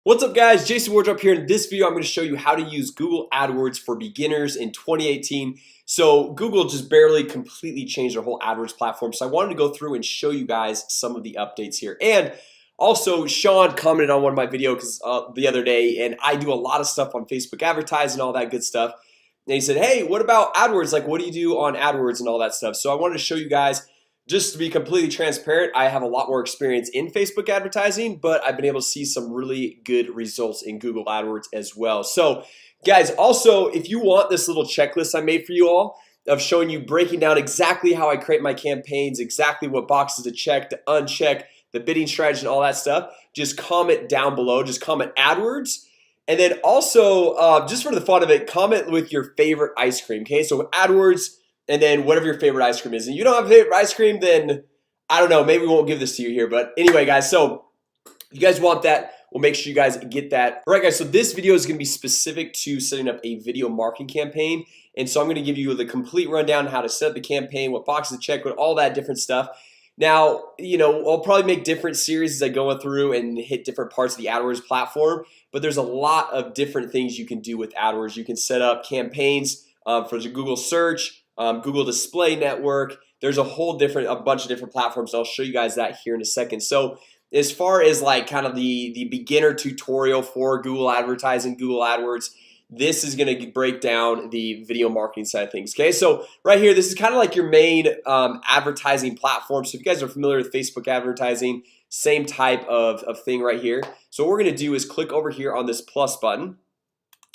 What's up guys, Jason Wardrop here. In this video I'm going to show you how to use Google AdWords for beginners in 2018. So Google just barely completely changed their whole AdWords platform, so I wanted to go through and show you guys some of the updates here. And also Sean commented on one of my videos the other day, and I do a lot of stuff on Facebook advertising and all that good stuff. And he said, hey, what about AdWords? Like, what do you do on AdWords and all that stuff? So I wanted to show you guys. Just to be completely transparent, I have a lot more experience in Facebook advertising, but I've been able to see some really good results in Google AdWords as well. So guys, also if you want this little checklist I made for you all of showing you, breaking down exactly how I create my campaigns, exactly what boxes to check, to uncheck, the bidding strategy and all that stuff, just comment down below. Just comment AdWords. And then also just for the fun of it, comment with your favorite ice cream. Okay, so AdWords and then whatever your favorite ice cream is. And you don't have a favorite ice cream, then I don't know, maybe we won't give this to you here. But anyway guys, so if you guys want that, we'll make sure you guys get that. All right guys, so this video is going to be specific to setting up a video marketing campaign. And so I'm going to give you the complete rundown, how to set up the campaign, what boxes to check, with all that different stuff. Now, you know, I'll probably make different series as I go through and hit different parts of the AdWords platform, but there's a lot of different things you can do with AdWords. You can set up campaigns for the Google search, Google Display Network. There's a bunch of different platforms. I'll show you guys that here in a second. So as far as like kind of the beginner tutorial for Google advertising, Google AdWords, this is going to break down the video marketing side of things. Okay, so right here, this is kind of like your main advertising platform. So if you guys are familiar with Facebook advertising, same type of thing right here. So what we're going to do is click over here on this plus button.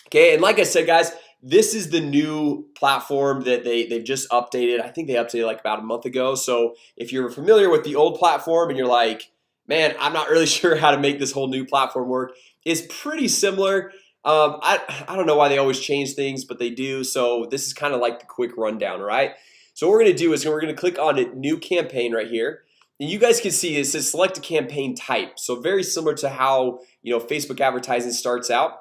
Okay, and like I said guys, this is the new platform that they've just updated. I think they updated like about a month ago. So if you're familiar with the old platform and you're like, man, I'm not really sure how to make this whole new platform work, it's pretty similar. I don't know why they always change things, but they do. So this is kind of like the quick rundown, right? So what we're gonna do is we're gonna click on a new campaign right here. And you guys can see it says select a campaign type. So very similar to how, you know, Facebook advertising starts out.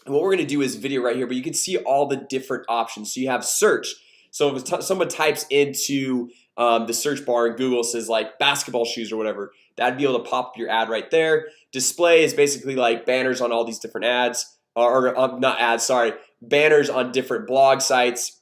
And what we're gonna do is video right here, but you can see all the different options. So you have search. So if someone types into the search bar in Google, says like basketball shoes or whatever, that'd be able to pop up your ad right there. Display is basically like banners on all these different ads, or not ads, sorry, banners on different blog sites.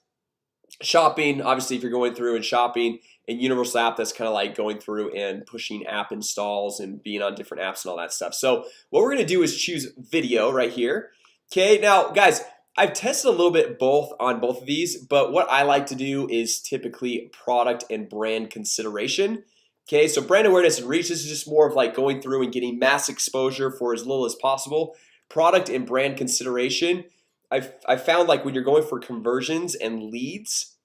Shopping, obviously if you're going through and shopping. And universal app, that's kind of like going through and pushing app installs and being on different apps and all that stuff. So what we're gonna do is choose video right here. Okay, now guys, I've tested a little bit on both of these, but what I like to do is typically product and brand consideration. Okay, so brand awareness and reach, this is just more of like going through and getting mass exposure for as little as possible. Product and brand consideration, I found like when you're going for conversions and leads,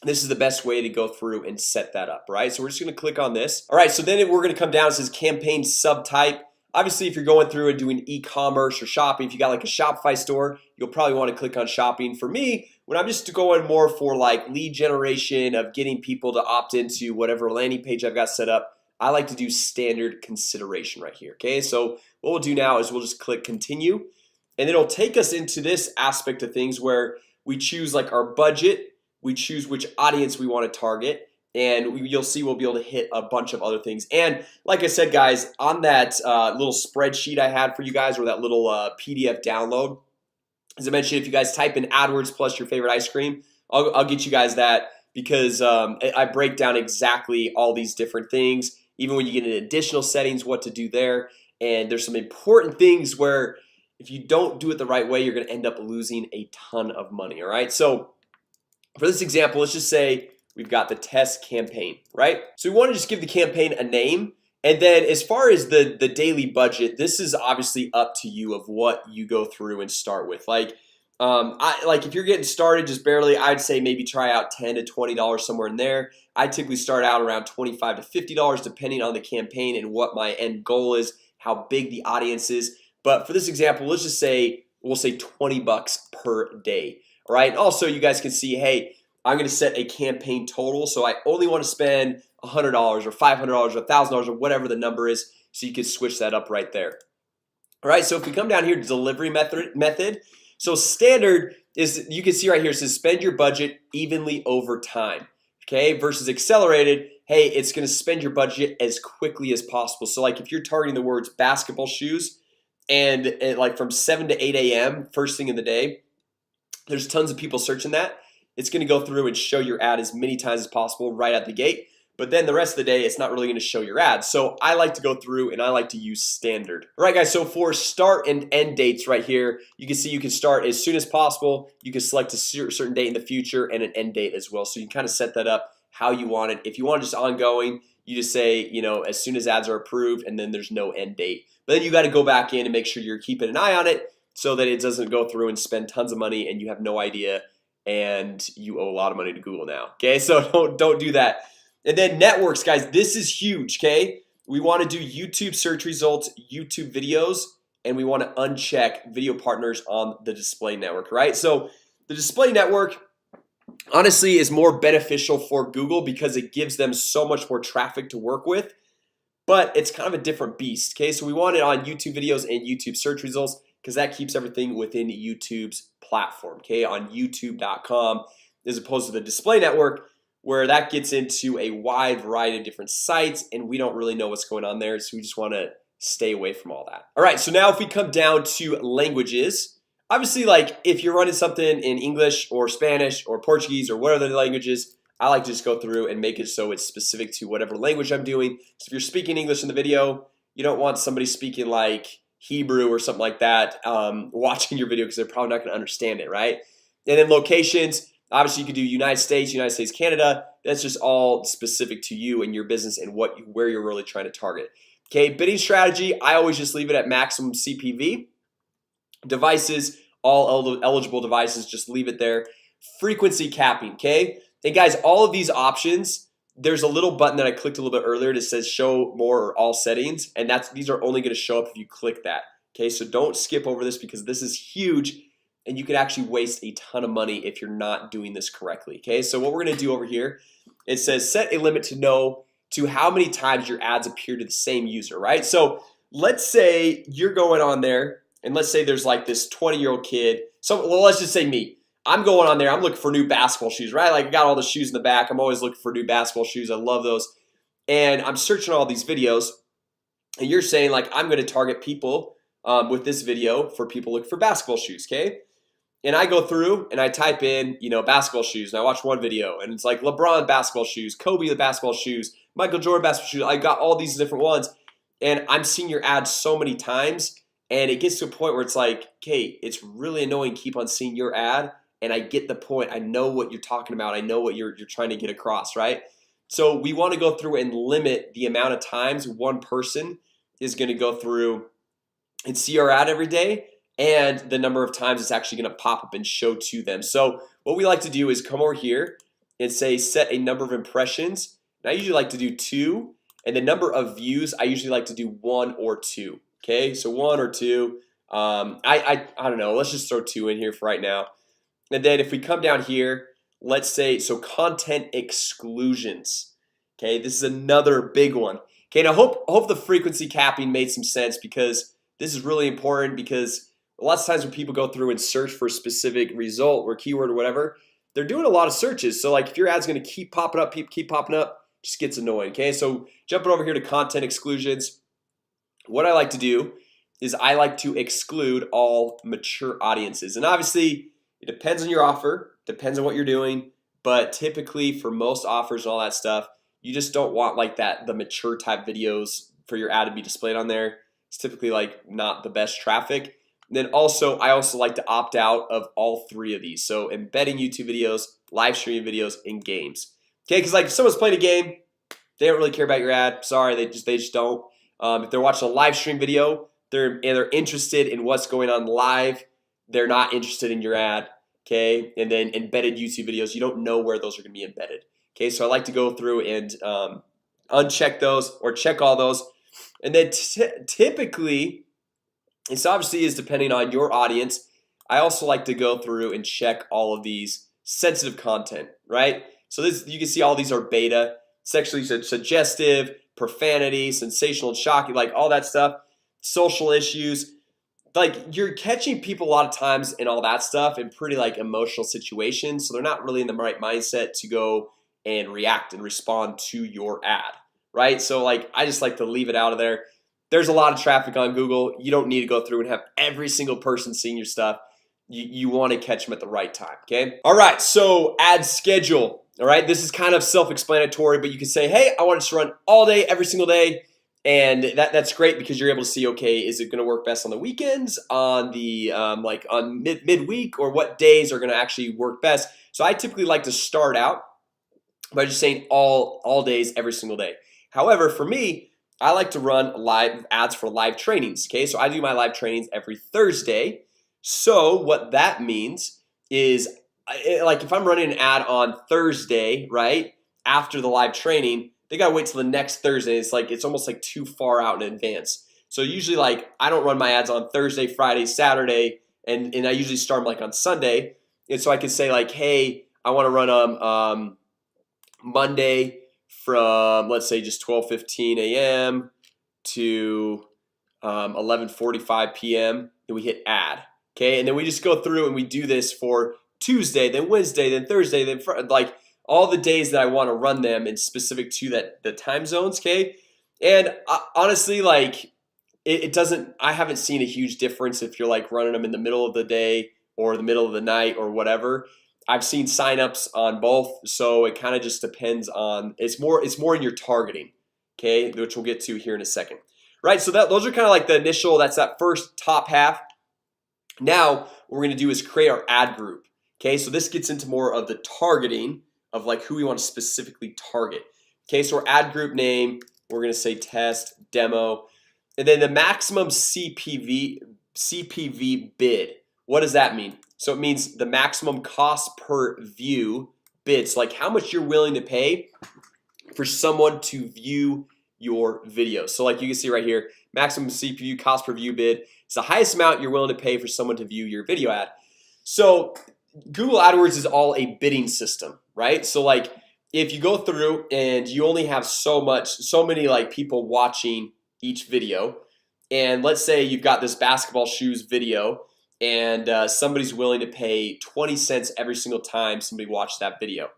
this is the best way to go through and set that up, right? So we're just gonna click on this. All right, so then we're gonna come down, it says campaign subtype. Obviously if you're going through and doing e-commerce or shopping, if you got like a Shopify store, you'll probably want to click on shopping. For me, when I'm just going more for like lead generation of getting people to opt into whatever landing page I've got set up, I like to do standard consideration right here. Okay, so what we'll do now is we'll just click continue, and it'll take us into this aspect of things where we choose like our budget, we choose which audience we want to target, and you'll see we'll be able to hit a bunch of other things. And like I said guys, on that little spreadsheet I had for you guys, or that little PDF download, as I mentioned, if you guys type in AdWords plus your favorite ice cream, I'll get you guys that, because I break down exactly all these different things, even when you get into additional settings, what to do there. And there's some important things where if you don't do it the right way, you're gonna end up losing a ton of money. All right, so for this example, let's just say we've got the test campaign, right? So we want to just give the campaign a name. And then as far as the daily budget, this is obviously up to you of what you go through and start with. Like if you're getting started just barely, I'd say maybe try out $10 to $20 somewhere in there. I typically start out around $25 to $50 depending on the campaign and what my end goal is, how big the audience is. But for this example, let's just say we'll say 20 bucks per day. All right, also you guys can see, hey, I'm gonna set a campaign total, so I only want to spend $100 or $500 or $1,000 or whatever the number is. So you can switch that up right there. All right, so if we come down here to delivery method, so standard is, you can see right here, it says spend your budget evenly over time. Okay, versus accelerated, hey, it's gonna spend your budget as quickly as possible. So like if you're targeting the words basketball shoes, and like from 7 to 8 a.m. first thing in the day, there's tons of people searching that. It's going to go through and show your ad as many times as possible right at the gate. But then the rest of the day, it's not really going to show your ad. So I like to go through and I like to use standard. All right, guys, so for start and end dates right here, you can see you can start as soon as possible. You can select a certain date in the future and an end date as well. So you can kind of set that up how you want it. If you want just ongoing, you just say, you know, as soon as ads are approved, and then there's no end date. But then you got to go back in and make sure you're keeping an eye on it so that it doesn't go through and spend tons of money and you have no idea and you owe a lot of money to Google now. Okay, so don't do that. And then networks, guys, this is huge. Okay, we want to do YouTube search results, YouTube videos, and we want to uncheck video partners on the display network, right? So the display network honestly is more beneficial for Google because it gives them so much more traffic to work with, but it's kind of a different beast. Okay, so we want it on YouTube videos and YouTube search results because that keeps everything within YouTube's platform, okay, on youtube.com, as opposed to the display network where that gets into a wide variety of different sites and we don't really know what's going on there. So we just want to stay away from all that. All right, so now if we come down to languages, obviously, like if you're running something in English or Spanish or Portuguese or whatever the languages, I like to just go through and make it so it's specific to whatever language I'm doing. So if you're speaking English in the video, you don't want somebody speaking like Hebrew or something like that watching your video because they're probably not going to understand it, right? And then locations, obviously you could do United States, Canada. That's just all specific to you and your business and where you're really trying to target. Okay, bidding strategy, I always just leave it at maximum CPV. Devices, all eligible devices, just leave it there. Frequency capping, okay? And guys, all of these options, there's a little button that I clicked a little bit earlier that says show more or all settings, and these are only going to show up if you click that. Okay, so don't skip over this because this is huge and you could actually waste a ton of money if you're not doing this correctly. Okay, so what we're gonna do over here, it says set a limit to how many times your ads appear to the same user, right? So let's say you're going on there and let's say there's like this 20-year-old kid. So well, let's just say me. I'm going on there, I'm looking for new basketball shoes, right? Like I got all the shoes in the back. I'm always looking for new basketball shoes. I love those. And I'm searching all these videos and you're saying like I'm gonna target people with this video for people looking for basketball shoes, okay? And I go through and I type in, you know, basketball shoes, and I watch one video and it's like LeBron basketball shoes, Kobe the basketball shoes, Michael Jordan basketball shoes. I got all these different ones and I'm seeing your ads so many times and it gets to a point where it's like, okay, it's really annoying keep on seeing your ad, and I get the point. I know what you're talking about. I know what you're trying to get across, right? So we want to go through and limit the amount of times one person is going to go through and see our ad every day, and the number of times it's actually going to pop up and show to them. So what we like to do is come over here and say set a number of impressions, and I usually like to do 2, and the number of views I usually like to do 1 or 2. Okay, so 1 or 2. I don't know, let's just throw 2 in here for right now. And then if we come down here, let's say, so content exclusions. Okay, this is another big one. Okay, now hope the frequency capping made some sense because this is really important, because lots of times when people go through and search for a specific result or keyword or whatever, they're doing a lot of searches. So like if your ad's gonna keep popping up, keep popping up, just gets annoying. Okay, so jumping over here to content exclusions, what I like to do is I like to exclude all mature audiences. And obviously it depends on your offer, depends on what you're doing, but typically for most offers and all that stuff, you just don't want like the mature type videos for your ad to be displayed on there. It's typically like not the best traffic. And then also I also like to opt out of all 3 of these. So embedding YouTube videos, live streaming videos, and games. Okay, because like if someone's playing a game, they don't really care about your ad. Sorry, they just don't. If they're watching a live stream video, they're interested in what's going on live, they're not interested in your ad. Okay, and then embedded YouTube videos, you don't know where those are going to be embedded. Okay, so I like to go through and uncheck those or check all those. And then typically, this obviously is depending on your audience. I also like to go through and check all of these sensitive content, right? So this, you can see all these are beta, sexually suggestive, profanity, sensational and shocking, like all that stuff, social issues. Like you're catching people a lot of times in all that stuff in pretty like emotional situations, so they're not really in the right mindset to go and react and respond to your ad, right? So like I just like to leave it out of there. there's a lot of traffic on Google. You don't need to go through and have every single person seeing your stuff. You want to catch them at the right time. Okay. All right, so ad schedule. All right, this is kind of self-explanatory, but you can say, hey, I want it to run all day, every single day. And that's great because you're able to see, okay, is it going to work best on the weekends, on the like on midweek, or what days are going to actually work best? So I typically like to start out by just saying all days, every single day. However, for me, I like to run live ads for live trainings. Okay, so I do my live trainings every Thursday. So what that means is, like if I'm running an ad on Thursday, right after the live training, they gotta wait till the next Thursday. It's almost like too far out in advance. So usually, like, I don't run my ads on Thursday, Friday, Saturday, and I usually start them like on Sunday. And so I could say like, hey, I want to run them Monday from, let's say, just 12:15 a.m. to 11:45 p.m. and we hit add. Okay, and then we just go through and we do this for Tuesday, then Wednesday, then Thursday, then like all the days that I want to run them and specific to the time zones. Okay, and honestly, like it doesn't, I haven't seen a huge difference if you're like running them in the middle of the day or the middle of the night or whatever. I've seen signups on both, so it kind of just depends on, it's more in your targeting, okay, which we'll get to here in a second. Right, so those are kind of like the initial, that's that first top half. Now what we're gonna do is create our ad group. Okay, so this gets into more of the targeting of like who we want to specifically target. Okay, so our ad group name, we're gonna say test demo, and then the maximum CPV bid. What does that mean? So it means the maximum cost per view bids, like how much you're willing to pay for someone to view your video. So like you can see right here, maximum CPU cost per view bid is the highest amount you're willing to pay for someone to view your video ad. So Google AdWords is all a bidding system, right? So like if you go through and you only have so many like people watching each video, and let's say you've got this basketball shoes video and somebody's willing to pay 20 cents every single time somebody watched that video,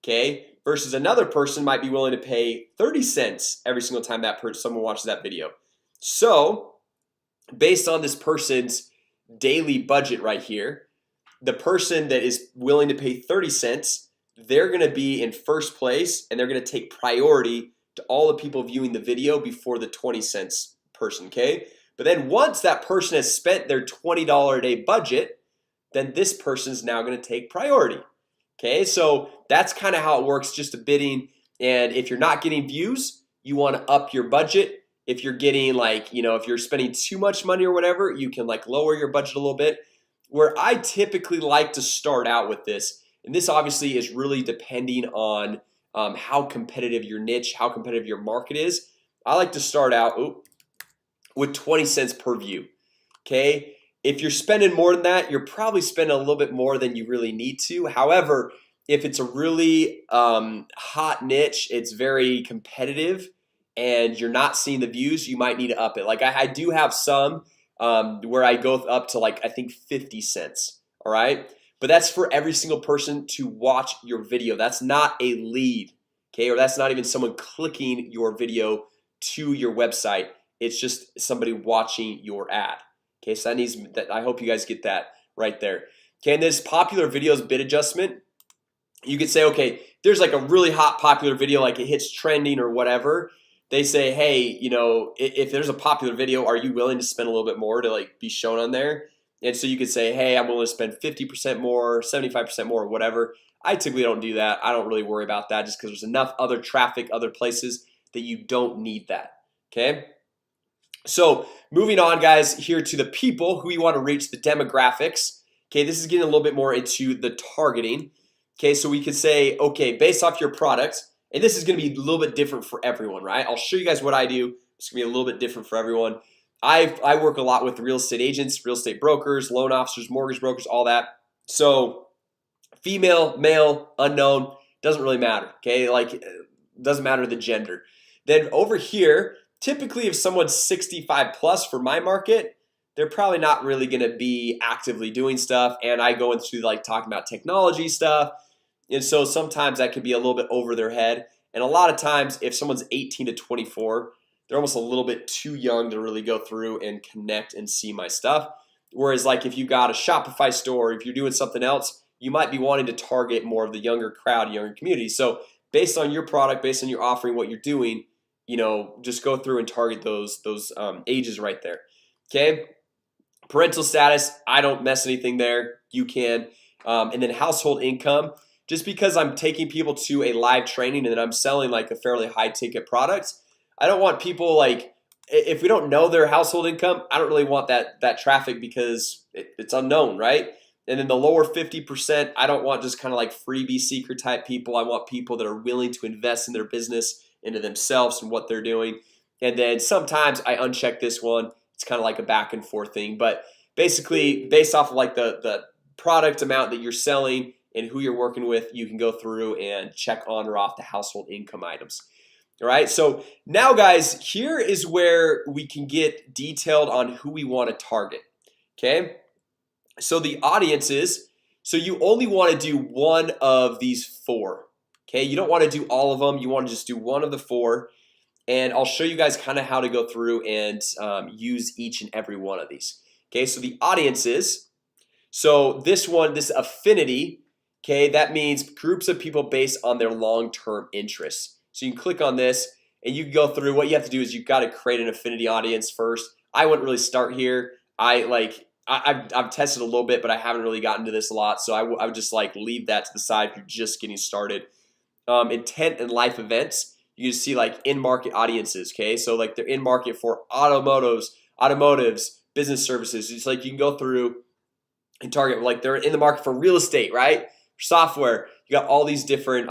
okay, versus another person might be willing to pay 30 cents every single time someone watches that video. So based on this person's daily budget right here, the person that is willing to pay 30 cents, they're gonna be in first place and they're gonna take priority to all the people viewing the video before the 20 cents person, okay? But then once that person has spent their $20 a day budget, then this person's now gonna take priority. Okay, so that's kind of how it works, just a bidding. And if you're not getting views, you want to up your budget. If you're getting like, if you're spending too much money or whatever, you can like lower your budget a little bit. Where I typically like to start out with this, and this obviously is really depending on how competitive your niche, how competitive your market is. I like to start out with 20 cents per view. Okay, if you're spending more than that, you're probably spending a little bit more than you really need to. However, if it's a really hot niche, it's very competitive and you're not seeing the views, you might need to up it. Like I do have some where I go up to like I think 50 cents. All right, but that's for every single person to watch your video. That's not a lead, okay, or that's not even someone clicking your video to your website. It's just somebody watching your ad. Okay, so I hope you guys get that right there. Okay, and this popular videos bid adjustment, you could say, okay, there's like a really hot popular video, like it hits trending or whatever. They say, hey, if there's a popular video, are you willing to spend a little bit more to like be shown on there? And so you could say, hey, I'm willing to spend 50% more, 75% more, or whatever. I typically don't do that. I don't really worry about that just because there's enough other traffic, other places that you don't need that. Okay. So moving on, guys, here to the people who you want to reach, the demographics. Okay, this is getting a little bit more into the targeting. Okay, so we could say, okay, based off your product, and this is going to be a little bit different for everyone, right? I'll show you guys what I do. It's going to be a little bit different for everyone. I work a lot with real estate agents, real estate brokers, loan officers, mortgage brokers, all that. So female, male, unknown, doesn't really matter. Okay, like it doesn't matter the gender. Then over here, typically if someone's 65 plus for my market, they're probably not really going to be actively doing stuff. And I go into like talking about technology stuff, and so sometimes that could be a little bit over their head. And a lot of times if someone's 18 to 24, they're almost a little bit too young to really go through and connect and see my stuff. Whereas like if you got a Shopify store, if you're doing something else, you might be wanting to target more of the younger crowd, younger community. So based on your product, based on your offering, what you're doing, just go through and target those ages right there. Okay, parental status, I don't mess anything there. You can. And then household income, just because I'm taking people to a live training and then I'm selling like a fairly high ticket product, I don't want people like, if we don't know their household income, I don't really want that traffic because it's unknown, right? And then the lower 50%, I don't want just kind of like freebie seeker type people. I want people that are willing to invest in their business, into themselves and what they're doing. And then sometimes I uncheck this one. It's kind of like a back and forth thing, but basically based off of like the product amount that you're selling and who you're working with, you can go through and check on or off the household income items. All right, so now guys, here is where we can get detailed on who we want to target. Okay, so the audiences, so you only want to do one of these four. Okay, you don't want to do all of them. You want to just do one of the four. And I'll show you guys kind of how to go through and use each and every one of these. Okay, so the audiences, so this one, this affinity, okay, that means groups of people based on their long-term interests. So you can click on this and you can go through. What you have to do is you've got to create an affinity audience first. I wouldn't really start here. I've tested a little bit, but I haven't really gotten to this a lot. So I would just like leave that to the side if you're just getting started. Intent and life events, you can see like in-market audiences. Okay, so like they're in market for automotives, business services. It's like you can go through and target, like they're in the market for real estate, right? Software, you got all these different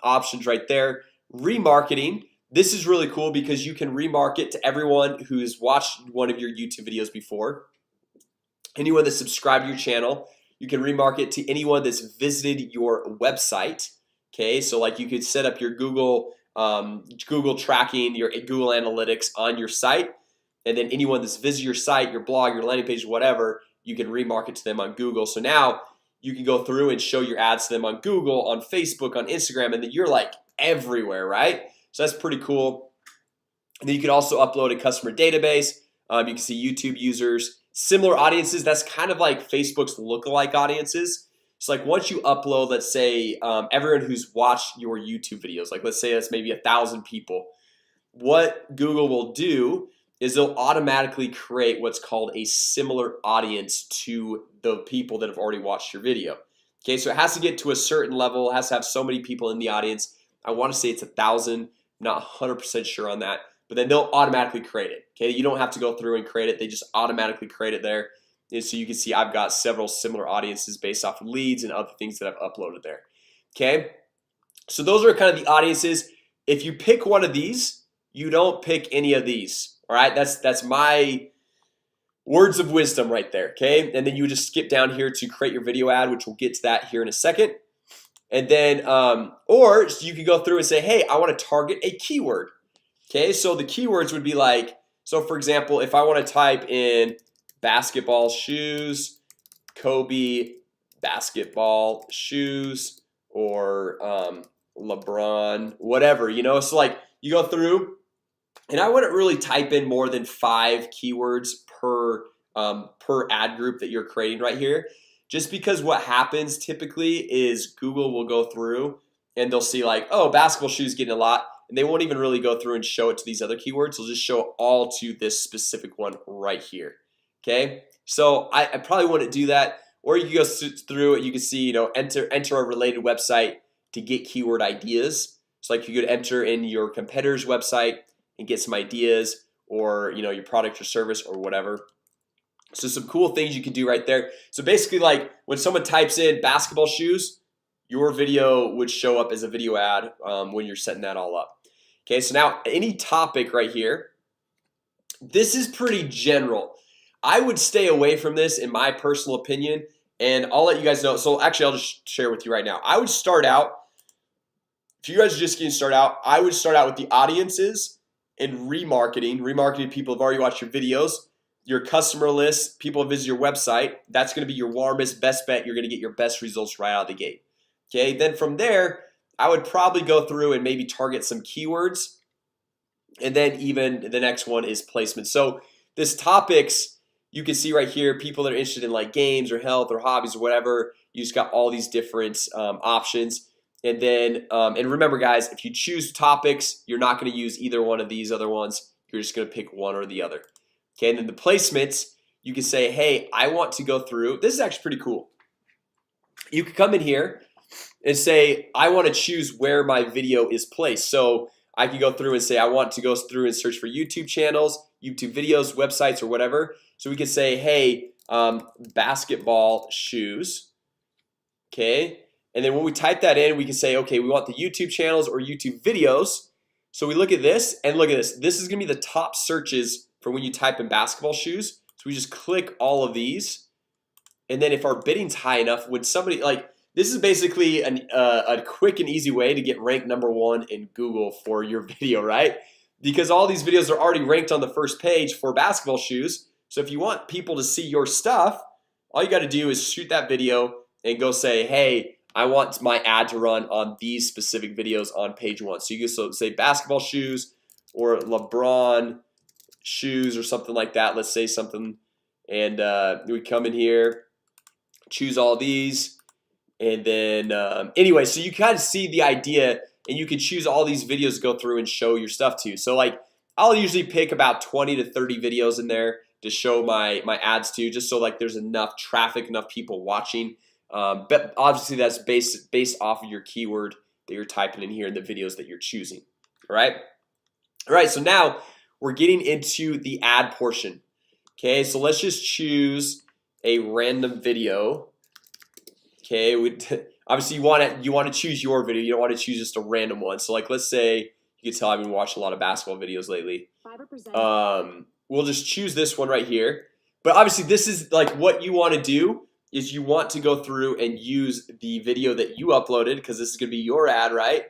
options right there. Remarketing, this is really cool because you can remarket to everyone who's watched one of your YouTube videos before, anyone that's subscribed to your channel. You can remarket to anyone that's visited your website. Okay, so like you could set up your Google tracking, your Google Analytics on your site, and then anyone that's visited your site, your blog, your landing page, whatever, you can remarket to them on Google. So now you can go through and show your ads to them on Google, on Facebook, on Instagram, and then you're like everywhere, right? So that's pretty cool. And then you can also upload a customer database. You can see YouTube users, similar audiences. That's kind of like Facebook's lookalike audiences. So like once you upload, let's say everyone who's watched your YouTube videos, like let's say that's maybe 1,000 people, what Google will do is they'll automatically create what's called a similar audience to the people that have already watched your video. Okay, so it has to get to a certain level, it has to have so many people in the audience. I want to say it's 1,000, not 100% sure on that, but then they'll automatically create it. Okay, you don't have to go through and create it, they just automatically create it there. And so you can see I've got several similar audiences based off of leads and other things that I've uploaded there. Okay, so those are kind of the audiences. If you pick one of these, you don't pick any of these. All right, that's my words of wisdom right there. Okay, and then you just skip down here to create your video ad, which we'll get to that here in a second. And then or you can go through and say, hey, I want to target a keyword. Okay, so the keywords would be like, so for example, if I want to type in basketball shoes, Kobe basketball shoes, or LeBron, whatever, so like you go through, and I wouldn't really type in more than 5 keywords per ad group that you're creating right here, just because what happens typically is Google will go through and they'll see like, oh, basketball shoes getting a lot, and they won't even really go through and show it to these other keywords. They'll just show all to this specific one right here. Okay, so I probably wouldn't do that. Or you can go through it, you can see, enter a related website to get keyword ideas. So like you could enter in your competitor's website and get some ideas, or your product or service or whatever. So some cool things you can do right there. So basically, like when someone types in basketball shoes, your video would show up as a video ad when you're setting that all up. Okay, so now any topic right here, this is pretty general. I would stay away from this in my personal opinion, and I'll let you guys know. So actually, I'll just share with you right now. I would start out, if you guys are just getting started out, I would start out with the audiences and remarketing people who've already watched your videos, your customer list, people who visit your website. That's going to be your warmest, best bet. You're going to get your best results right out of the gate. Okay, then from there, I would probably go through and maybe target some keywords. And then even the next one is placement. So this topics, you can see right here, people that are interested in like games or health or hobbies or whatever. You just got all these different options. And then and remember guys, if you choose topics, you're not going to use either one of these other ones. You're just going to pick one or the other. Okay, and then the placements, you can say, hey, I want to go through. This is actually pretty cool. You can come in here and say, I want to choose where my video is placed. So I can go through and say I want to go through and search for YouTube channels, YouTube videos, websites, or whatever. So we can say, hey, basketball shoes. Okay, and then when we type that in, we can say, okay, we want the YouTube channels or YouTube videos. So we look at this and look at this. This is gonna be the top searches for when you type in basketball shoes. So we just click all of these, and then if our bidding's high enough, when somebody like this is basically a quick and easy way to get ranked #1 in Google for your video, right? Because all these videos are already ranked on the first page for basketball shoes. So if you want people to see your stuff, all you got to do is shoot that video and go say, hey, I want my ad to run on these specific videos on page 1. So you can say basketball shoes or LeBron shoes or something like that. Let's say something, and we come in here, choose all these. And then anyway, so you kind of see the idea, and you can choose all these videos to go through and show your stuff to. So like I'll usually pick about 20 to 30 videos in there to show my ads to, just so like there's enough traffic, enough people watching. But obviously that's based off of your keyword that you're typing in here in the videos that you're choosing. All right, so now we're getting into the ad portion. Okay, so let's just choose a random video. Okay, obviously you want to choose your video. You don't want to choose just a random one. So like let's say you can tell I've been watching a lot of basketball videos lately. We'll just choose this one right here. But obviously this is like what you want to do is you want to go through and use the video that you uploaded, because this is gonna be your ad, right?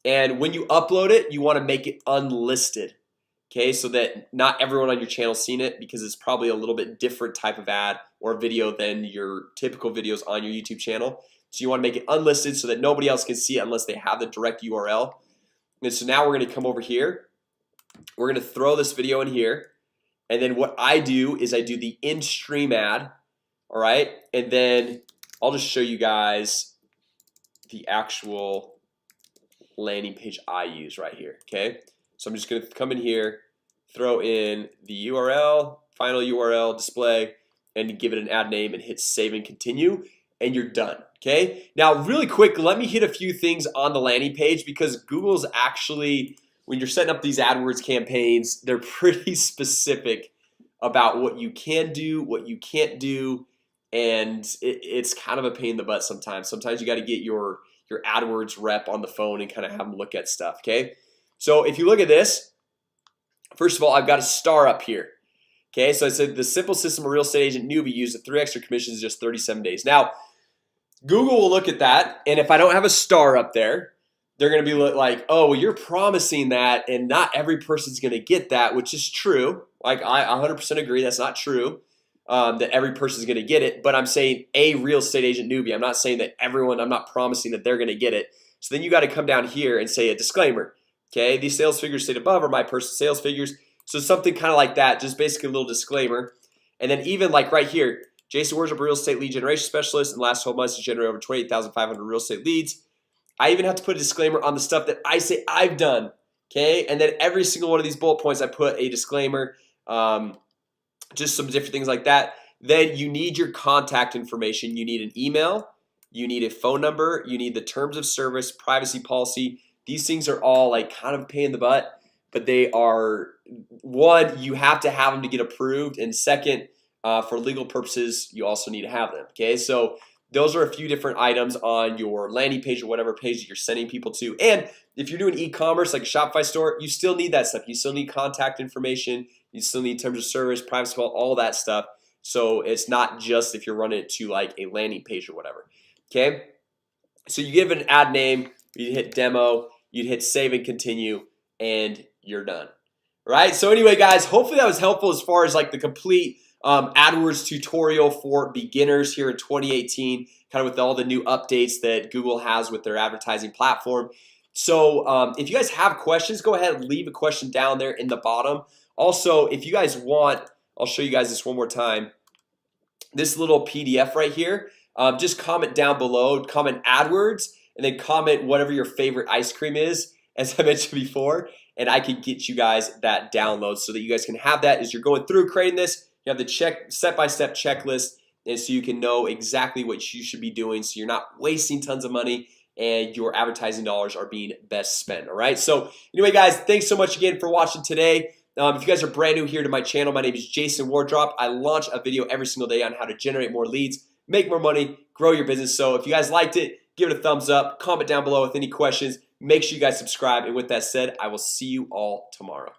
And when you upload it, you want to make it unlisted. Okay, so that not everyone on your channel seen it, because it's probably a little bit different type of ad or video than your typical videos on your YouTube channel. So you want to make it unlisted so that nobody else can see it unless they have the direct URL. And so now we're going to come over here. We're going to throw this video in here, and then what I do is I do the in-stream ad. All right, and then I'll just show you guys the actual landing page I use right here. Okay, so I'm just gonna come in here, throw in the URL, final URL, display, and give it an ad name and hit save and continue, and you're done. Okay, now really quick, let me hit a few things on the landing page, because Google's actually, when you're setting up these AdWords campaigns, they're pretty specific about what you can do, what you can't do, and it's kind of a pain in the butt sometimes. Sometimes you got to get your AdWords rep on the phone and kind of have them look at stuff. Okay, so if you look at this, first of all, I've got a star up here. Okay, so I said the simple system a real estate agent newbie used at 3 extra commissions in just 37 days. Now Google will look at that, and if I don't have a star up there, they're gonna be like, oh, well, you're promising that, and not every person's gonna get that, which is true. Like I 100% agree, that's not true, that every person's gonna get it. But I'm saying a real estate agent newbie. I'm not saying that everyone, I'm not promising that they're gonna get it. So then you got to come down here and say a disclaimer. Okay, these sales figures stated above are my personal sales figures. So something kind of like that, just basically a little disclaimer. And then even like right here, Jason Worship, real estate lead generation specialist, in the last 12 months has generated over 28,500 real estate leads. I even have to put a disclaimer on the stuff that I say I've done. Okay, and then every single one of these bullet points I put a disclaimer, just some different things like that. Then you need your contact information. You need an email, you need a phone number, you need the terms of service, privacy policy. These things are all like kind of a pain in the butt, but they are, one, you have to have them to get approved, and second, for legal purposes, you also need to have them. Okay, so those are a few different items on your landing page or whatever page that you're sending people to. And if you're doing e-commerce like a Shopify store, you still need that stuff. You still need contact information, you still need terms of service, privacy policy, all that stuff. So it's not just if you're running it to like a landing page or whatever. Okay, so you give it an ad name, you hit demo, you'd hit save and continue, and you're done. Right, so anyway guys, hopefully that was helpful as far as like the complete AdWords tutorial for beginners here in 2018, kind of with all the new updates that Google has with their advertising platform. So if you guys have questions, go ahead and leave a question down there in the bottom. Also, if you guys want, I'll show you guys this one more time. This little PDF right here, just comment down below, comment AdWords, and then comment whatever your favorite ice cream is, as I mentioned before, and I can get you guys that download so that you guys can have that as you're going through creating this. You have the step-by-step checklist, and so you can know exactly what you should be doing, so you're not wasting tons of money and your advertising dollars are being best spent. All right, so anyway guys, thanks so much again for watching today. If you guys are brand new here to my channel, my name is Jason Wardrop. I launch a video every single day on how to generate more leads, make more money, grow your business. So if you guys liked it, give it a thumbs up, comment down below with any questions. Make sure you guys subscribe, and with that said, I will see you all tomorrow.